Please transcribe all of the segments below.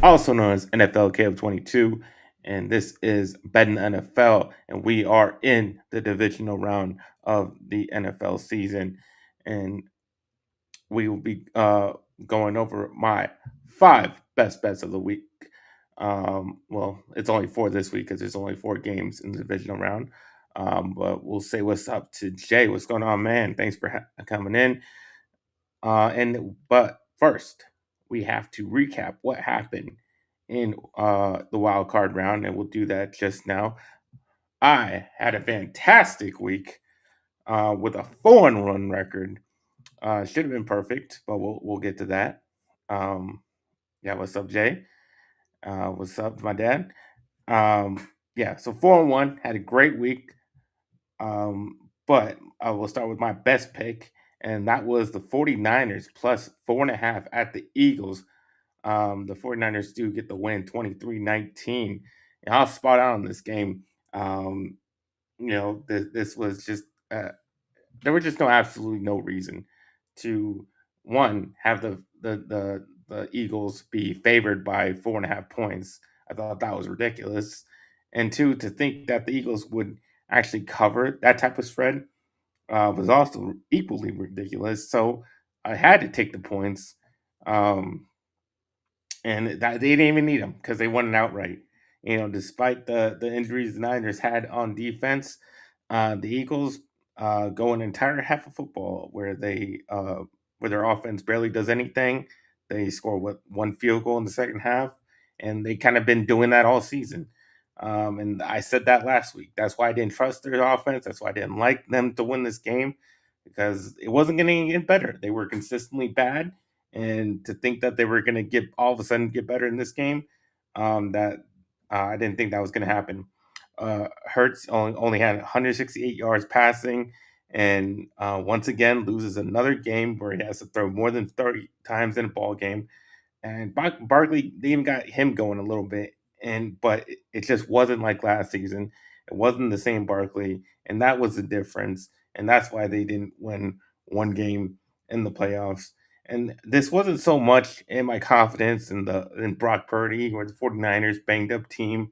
also known as NFL Caleb 22, and this is Betting NFL, and we are in the divisional round of the NFL season, and we will be going over my 5 best bets of the week. Well, it's only 4 this week because there's only 4 games in the divisional round. But we'll say what's up to Jay. What's going on, man? Thanks for coming in. But first, we have to recap what happened in the wild card round, and we'll do that just now. I had a fantastic week with a 4-1 record. Should have been perfect, but we'll get to that. Um, yeah, what's up, Jay? What's up, my dad? Yeah, so 4-1 had a great week. But I will start with my best pick, and that was the 49ers plus 4.5 at the Eagles. The 49ers do get the win 23-19. And I'll spot out on this game. Um, this was just there was just absolutely no reason to one have the Eagles be favored by 4.5 points. I thought that was ridiculous, and two, to think that the Eagles would actually cover that type of spread was also equally ridiculous. So I had to take the points, um, and that they didn't even need them because they won it outright. Despite the injuries the Niners had on defense, the Eagles go an entire half of football where their offense barely does anything. They score 1 field goal in the second half, and they kind of been doing that all season. And I said that last week. That's why I didn't trust their offense. That's why I didn't like them to win this game because it wasn't going to get better. They were consistently bad, and to think that they were going to get all of a sudden get better in this game, that I didn't think that was going to happen. Hertz only had 168 yards passing, and once again loses another game where he has to throw more than 30 times in a ball game. And Barkley, they even got him going a little bit, but it just wasn't like last season. It wasn't the same Barkley, and that was the difference. And that's why they didn't win one game in the playoffs. And this wasn't so much in my confidence in Brock Purdy or the 49ers banged up team.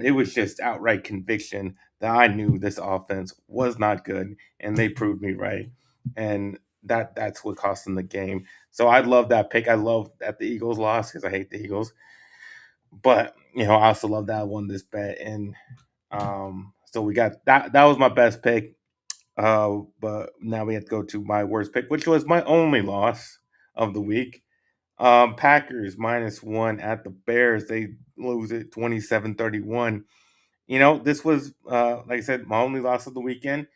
It was just outright conviction that I knew this offense was not good, and they proved me right. And that's what cost them the game. So I love that pick. I love that the Eagles lost because I hate the Eagles. But I also love that I won this bet, and so we got that. That was my best pick. But now we have to go to my worst pick, which was my only loss of the week. Packers -1 at the Bears. They lose it 27-31. This was like I said, my only loss of the weekend.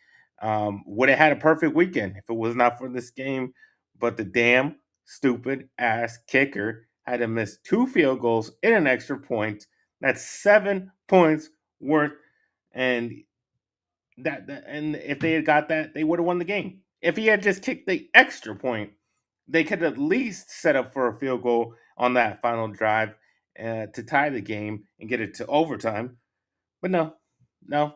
Would have had a perfect weekend if it was not for this game, but the damn stupid ass kicker had to miss 2 field goals in an extra point. That's 7 points worth, and and if they had got that, they would have won the game. If he had just kicked the extra point, they could at least set up for a field goal on that final drive to tie the game and get it to overtime. But no,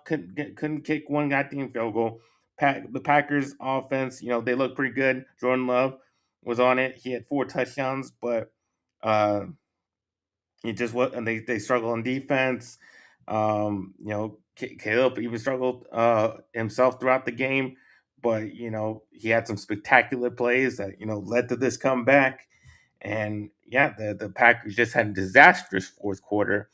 couldn't kick one goddamn field goal. The Packers offense, they look pretty good. Jordan Love was on it. He had 4 touchdowns, but uh, he just was, and they struggle on defense. Caleb even struggled himself throughout the game, but he had some spectacular plays that led to this comeback. And yeah, the Packers just had a disastrous fourth quarter,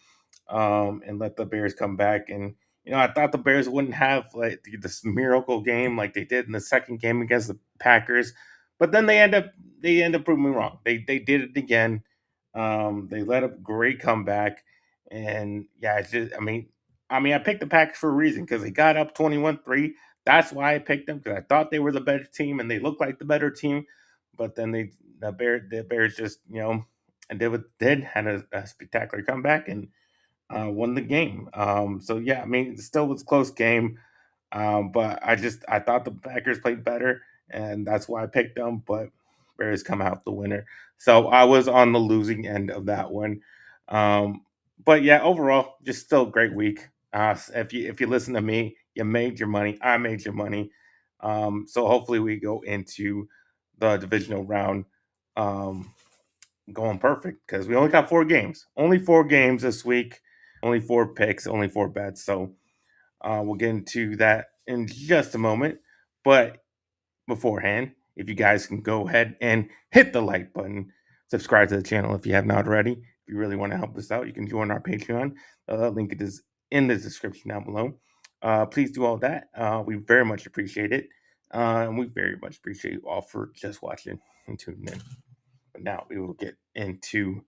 and let the Bears come back. And I thought the Bears wouldn't have like this miracle game like they did in the second game against the Packers, but then they end up proving me wrong. They did it again. They led a great comeback, and yeah, it's just I picked the Packers for a reason because they got up 21-3. That's why I picked them because I thought they were the better team and they looked like the better team. But then the Bears just and did had a spectacular comeback and won the game. So yeah, it still was a close game. But I thought the Packers played better, and that's why I picked them. But Bears come out the winner. So I was on the losing end of that one. Um, but yeah, overall, just still a great week. If you listen to me, you made your money. I made your money. So hopefully we go into the divisional round. Um, going perfect because we only got 4 games. Only 4 games this week. Only 4 picks. Only 4 bets. So we'll get into that in just a moment. But beforehand, if you guys can go ahead and hit the like button, subscribe to the channel if you have not already. If you really want to help us out, you can join our Patreon. Link is in the description down below. Please do all that. We very much appreciate it. And we very much appreciate you all for just watching and tuning in. But now we will get into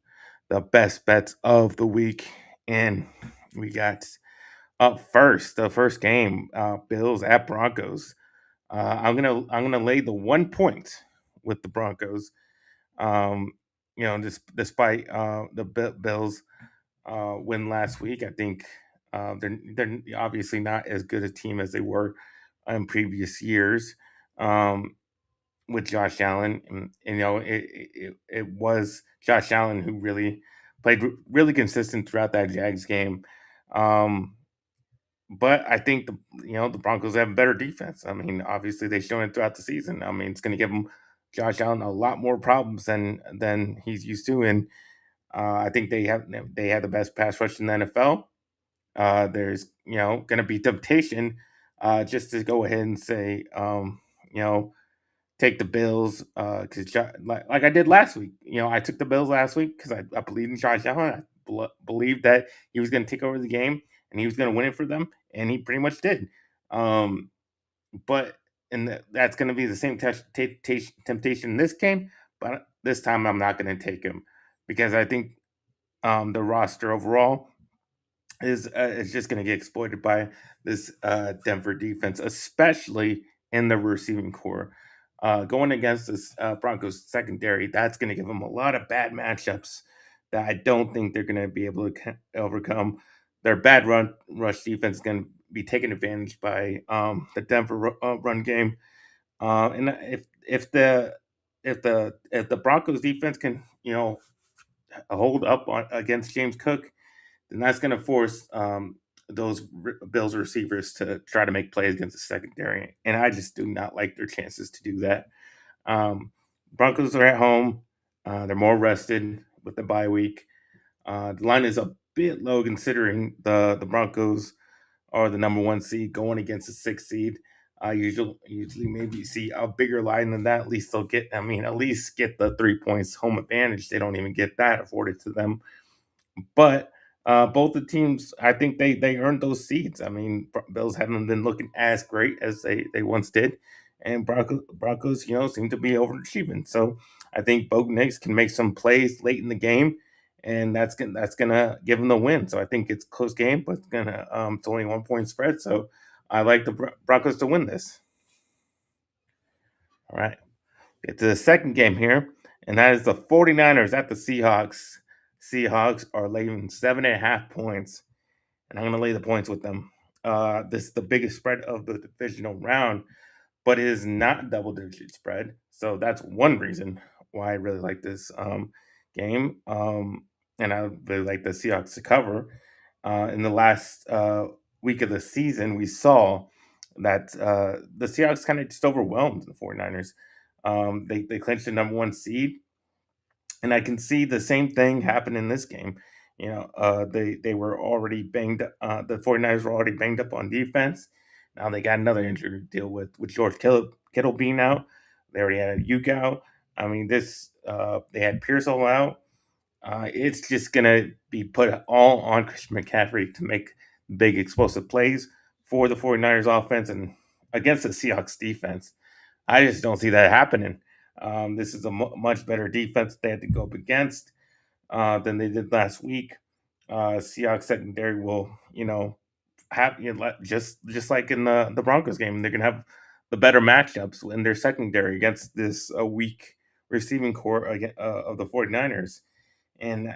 the best bets of the week. And we got up first, the first game, Bills at Broncos. I'm gonna lay the 1 point with the Broncos. Um, despite the Bills win last week, I think they're obviously not as good a team as they were in previous years with Josh Allen. And it was Josh Allen who really played really consistent throughout that Jags game. Um, but I think the Broncos have better defense. I mean, obviously they've shown it throughout the season. I mean, it's going to give them Josh Allen a lot more problems than he's used to, and I think they have the best pass rush in the NFL. There's going to be temptation just to go ahead and say you know take the Bills because like I did last week. I took the Bills last week because I believed in Josh Allen. I believed that he was going to take over the game and he was going to win it for them, and he pretty much did. Um, but that's going to be the same temptation in this game. But this time I'm not going to take him because I think the roster overall is just going to get exploited by this Denver defense, especially in the receiving core. Going against this Broncos secondary, that's going to give them a lot of bad matchups that I don't think they're going to be able to overcome. Their bad rush defense is going to be taken advantage by the Denver run game. And if the Broncos defense can hold up against James Cook, then that's going to force those Bills receivers to try to make plays against the secondary, and I just do not like their chances to do that. Um, Broncos are at home; they're more rested with the bye week. The line is a bit low considering the Broncos are the number 1 seed going against the 6 seed. Usually maybe see a bigger line than that. At least they'll get. I mean, at least get the 3 points home advantage. They don't even get that afforded to them. But both the teams, I think they earned those seeds. I mean, Bills haven't been looking as great as they once did, and Broncos seem to be overachieving. So I think Bo Nix can make some plays late in the game, and that's gonna give them the win. So I think it's a close game, but it's only 1 point spread. So I like the Broncos to win this. All right, get to the second game here, and that is the 49ers at the Seahawks. Seahawks are laying 7.5 points, and I'm going to lay the points with them. This is the biggest spread of the divisional round, but it is not a double-digit spread. So that's one reason why I really like this game, and I really like the Seahawks to cover. In the last week of the season, we saw that the Seahawks kind of just overwhelmed the 49ers. They clinched the number 1 seed, and I can see the same thing happen in this game. They were already banged. The 49ers were already banged up on defense. Now they got another injury to deal with George Kittle being out. They already had a Uke out. I mean, they had Pearsall out. It's just gonna be put all on Christian McCaffrey to make big explosive plays for the 49ers offense and against the Seahawks defense. I just don't see that happening. This is a much better defense they had to go up against than they did last week. Seahawks secondary will, have just like in the Broncos game, they're gonna have the better matchups in their secondary against this weak receiving core of the 49ers. And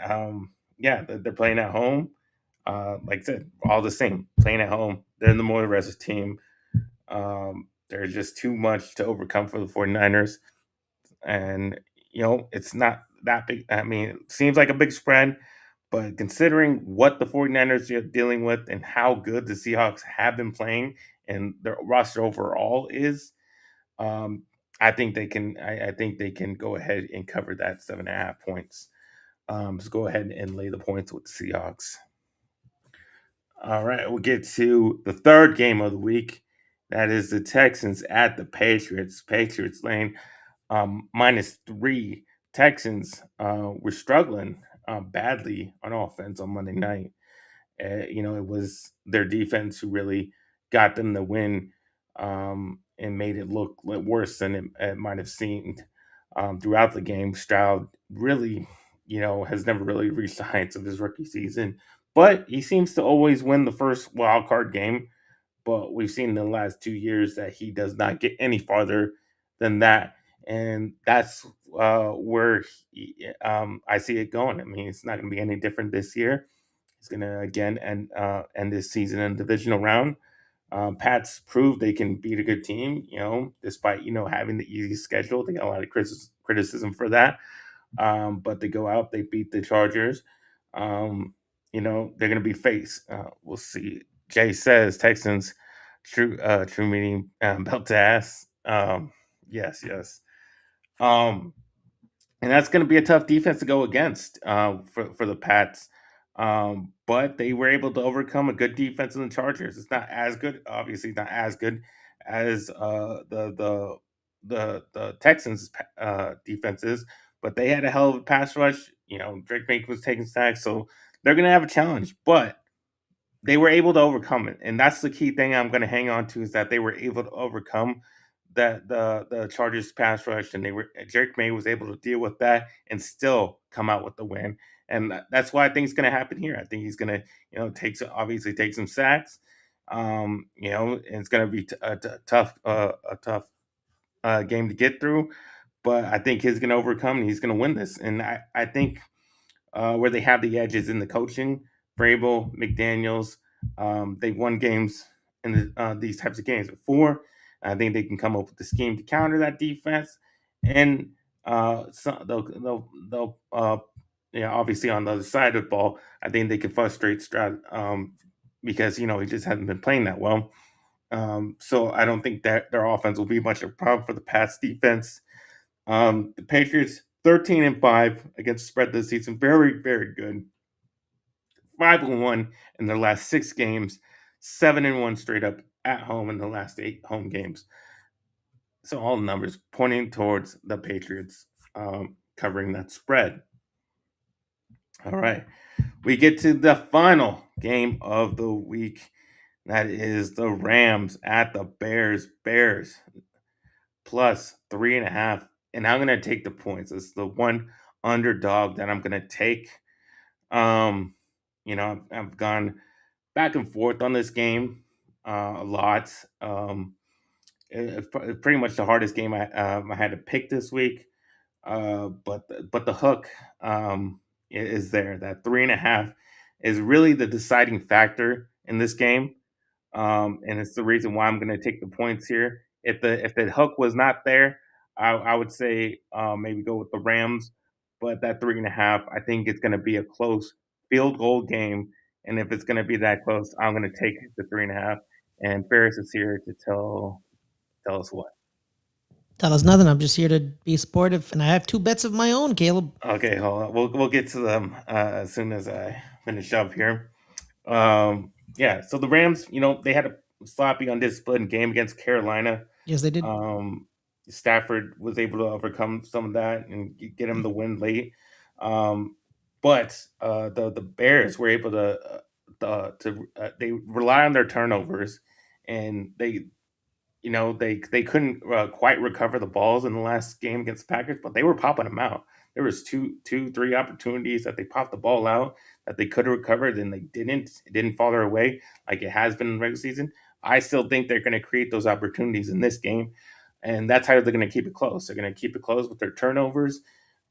yeah, they're playing at home. Like I said, all the same, playing at home. They're the more rested team. There's just too much to overcome for the 49ers. And, it's not that big. I mean, it seems like a big spread, but considering what the 49ers are dealing with and how good the Seahawks have been playing and their roster overall is, um, I think they can. I think they can go ahead and cover that 7.5 points. So go ahead and lay the points with the Seahawks. All right, we'll get to the third game of the week. That is the Texans at the Patriots. Patriots laying -3. Texans were struggling badly on offense on Monday night. It was their defense who really got them the win, and made it look worse than it might have seemed throughout the game. Stroud really, has never really reached the heights of his rookie season, but he seems to always win the first wild card game. But we've seen in the last 2 years that he does not get any farther than that. And that's where I see it going. I mean, it's not going to be any different this year. He's going to again end this season in the divisional round. Pats proved they can beat a good team, despite having the easy schedule. They got a lot of criticism for that, but they go out, they beat the Chargers. They're going to be faced. We'll see. Jay says Texans, true meaning belt to ass. Yes, yes. Um, and that's going to be a tough defense to go against for the Pats. But they were able to overcome a good defense in the Chargers. It's not as good, obviously, not as good as the Texans defenses, but they had a hell of a pass rush. Drake May was taking sacks, so they're going to have a challenge. But they were able to overcome it, and that's the key thing I'm going to hang on to, is that they were able to overcome that the Chargers pass rush, and Drake May was able to deal with that and still come out with the win. And that's why I think it's going to happen here. I think he's going to obviously take some sacks. And it's going to be a tough game to get through, but I think he's going to overcome and he's going to win this. And I think where they have the edges in the coaching. Vrabel, McDaniels, they've won games in these types of games before. I think they can come up with the scheme to counter that defense, and they'll obviously on the other side of the ball, I think they can frustrate Stroud because he just hasn't been playing that well. So I don't think that their offense will be much of a problem for the Pats defense. The Patriots 13-5 against the spread this season. Very, very good. 5-1 in their last 6 games, 7-1 straight up at home in the last 8 home games. So all numbers pointing towards the Patriots covering that spread. All right. We get to the final game of the week. That is the Rams at the Bears. Bears plus 3.5. And I'm going to take the points. It's the one underdog that I'm going to take. I've gone back and forth on this game a lot. It's pretty much the hardest game I had to pick this week. But the hook is there. That 3.5 is really the deciding factor in this game, and it's the reason why I'm going to take the points here. If the hook was not there, I would say maybe go with the Rams, but that 3.5, I think it's going to be a close field goal game, and if it's going to be that close, I'm going to take the 3.5. And Ferris is here to tell us what. Tell us nothing. I'm just here to be supportive, and I have 2 bets of my own, Caleb. Okay, hold on. We'll get to them as soon as I finish up here. Yeah, so the Rams, they had a sloppy, undisciplined game against Carolina. Yes, they did. Um, Stafford was able to overcome some of that and get him the win late. But the Bears were able they rely on their turnovers, and they couldn't quite recover the balls in the last game against the Packers, but they were popping them out. There was three opportunities that they popped the ball out that they could have recovered, and they didn't. It didn't fall their way like it has been in the regular season. I still think they're going to create those opportunities in this game, and that's how they're going to keep it close. They're going to keep it close with their turnovers.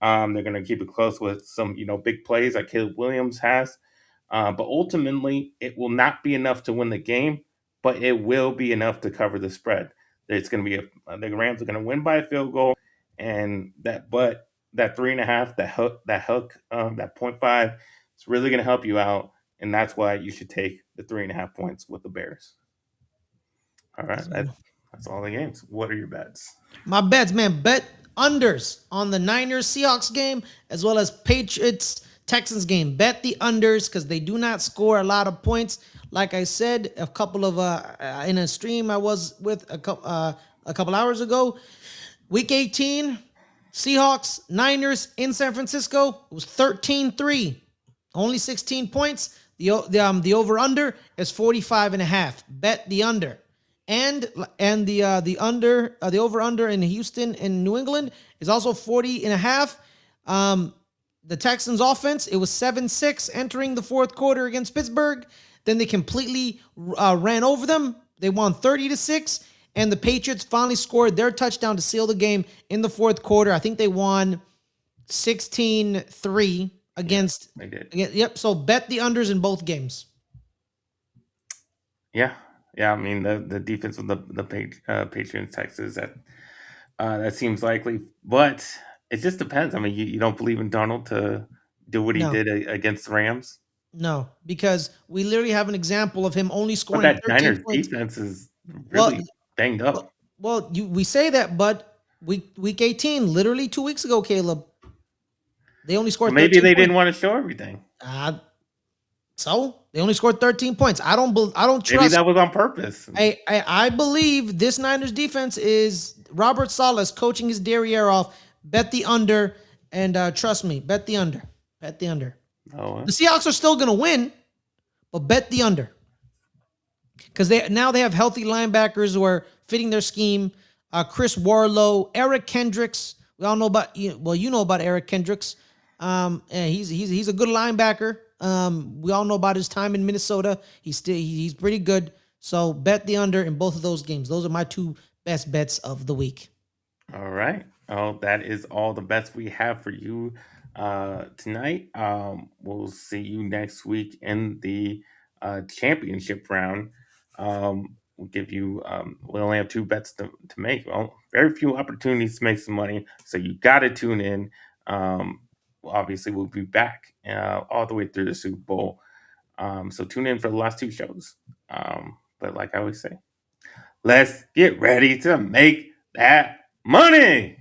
They're going to keep it close with some big plays like Caleb Williams has. But ultimately, it will not be enough to win the game, but it will be enough to cover the spread. It's going to be the Rams are going to win by a field goal, and that 3.5, that 0.5, it's really going to help you out, and that's why you should take the 3.5 points with the Bears. All right, So That's all the games. What are your bets? My bets, man, bet unders on the Niners Seahawks game as well as Patriots Texans game. Bet the unders because they do not score a lot of points. Like I said, a couple of in a stream I was with a couple hours ago. Week 18, Seahawks, Niners in San Francisco. It was 13-3. Only 16 points. The over under is 45 and a half. Bet the under. And the over under in Houston and New England is also 40 and a half. The Texans offense, it was 7-6 entering the fourth quarter against Pittsburgh. Then they completely ran over them. They won 30-6. And the Patriots finally scored their touchdown to seal the game in the fourth quarter. I think they won 16-3 against. Yeah, they did. Yep. So bet the unders in both games. Yeah. I mean, the defense of the Patriots, Texas, that seems likely, but it just depends. I mean, you don't believe in Donald to do what he No, did against the Rams, no, because we literally have an example of him only but scoring that 13 Niners points. defense is Well, really banged up. we say that, but week 18, literally 2 weeks ago, Caleb, they only Well, scored maybe 13 they didn't points. want to show everything. So they only scored 13 points. I don't Maybe trust. that was on purpose. I believe this Niners defense is Robert Salas coaching his derriere off. Bet the under, and trust me, bet the under. Bet the under. Oh, The Seahawks are still gonna win, but bet the under because they have healthy linebackers who are fitting their scheme. Chris Warlow, Eric Kendricks. We all know about you know about Eric Kendricks. And he's a good linebacker. We all know about his time in Minnesota. He's pretty good. So bet the under in both of those games. Those are my two best bets of the week. all right. Oh, that is all the bets we have for you tonight. We'll see you next week in the championship round. We'll give you. We only have two bets to make. Well, very few opportunities to make some money, so you got to tune in. Obviously, we'll be back all the way through the Super Bowl. So tune in for the last two shows. But like I always say, let's get ready to make that money.